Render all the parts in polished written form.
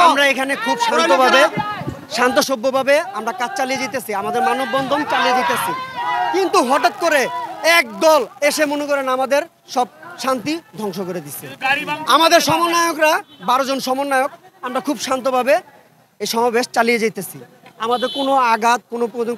আমরা এখানে খুব শান্তভাবে শান্ত সভ্যভাবে আমরা কাজ চালিয়ে যেতেছি, আমাদের মানববন্ধন চালিয়ে যেতেছি। কিন্তু হঠাৎ করে এক দল এসে মনে করেন আমাদের সব শান্তি ধ্বংস করে দিচ্ছে। আমাদের সমন্বয়করা 12 জন সমন্বয়ক আমরা খুব শান্তভাবে এই সমাবেশ চালিয়ে যেতেছি। আমাদের কোনো আঘাত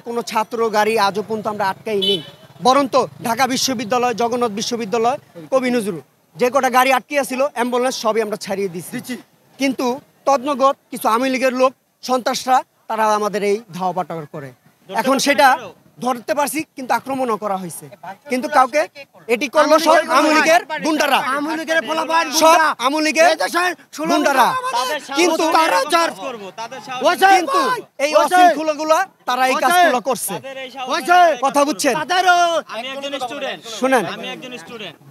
কোনো ছাত্র গাড়ি আজও পর্যন্ত আমরা আটকাই নেই। বরঞ্চ ঢাকা বিশ্ববিদ্যালয়, জগন্নাথ বিশ্ববিদ্যালয়, কবি নজরুল যে কটা গাড়ি আটকিয়ে ছিল অ্যাম্বুলেন্স সবই আমরা ছাড়িয়ে দিচ্ছি। কিন্তু তদনগত কিছু আওয়ামী লীগের লোক সন্ত্রাসরা তারা আমাদের এই ধাওয়া পাটার করে। এখন সেটা ধরতে পারছি কিন্তু আক্রমণও করা হয়েছে, কিন্তু কাউকে এটি করলো সব আওয়ামী লীগের গুন্ডারা, সব আওয়ামী লীগের গুন্ডারা। কিন্তু এই অশৃঙ্খলাগুলো তারা এই কাজগুলো করছে। কথা বুঝছেন? শুনেন,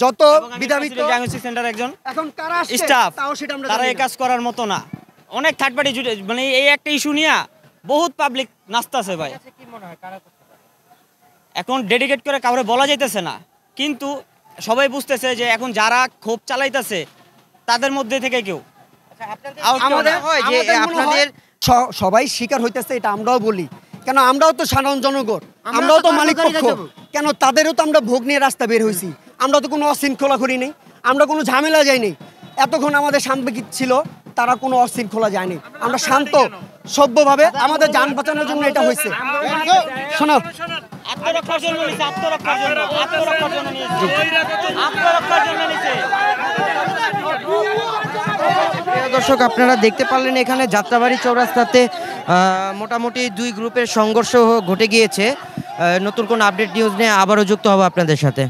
যত বিধাবিত সেন্টার একজন এখন কারা স্টাফ তাও সেটা আমরা তারা এই কাজ করার মতো না। অনেক থার্ড পার্টি জুড়ে মানে এই একটা ইস্যু নিয়ে বহুত পাবলিক নাচতেছে ভাই। এখন ডেডিকেট করে কাউরে বলা যাইতেছে না, কিন্তু সবাই বুঝতেছে যে এখন যারা ক্ষোভ চালাইতেছে তাদের মধ্যে থেকে কেউ আপনাদের সবাই শিকার হইতেছে, এটা আমরাও বলি। কেন আমরাও তো সাধারণ জনগণ, আমরাও তো মালিক পক্ষ, কেন তাদেরও তো আমরা ভোগ নিয়ে রাস্তা বের হয়েছি। আমরা তো কোনো অশৃঙ্খলা করি নাই, আমরা কোনো ঝামেলা যাইনি। এতক্ষণ আমাদের শান্তি ছিল, তারা কোনো অশৃঙ্খলা যায়নি। আমরা শান্ত সভ্যভাবে আমাদের যান বাঁচানোর জন্য এটা হয়েছে। শোনো, আত্মরক্ষার জন্য নিছে, আত্মরক্ষার জন্য নিয়েছে। দর্শক, আপনারা দেখতে পারলেন এখানে যাত্রাবাড়ি চৌরাস্তাতে মোটামুটি 2 গ্রুপের সংঘর্ষ ঘটে গিয়েছে। নতুন কোন আপডেট নিউজ নিয়ে আবারও যুক্ত হবো আপনাদের সাথে।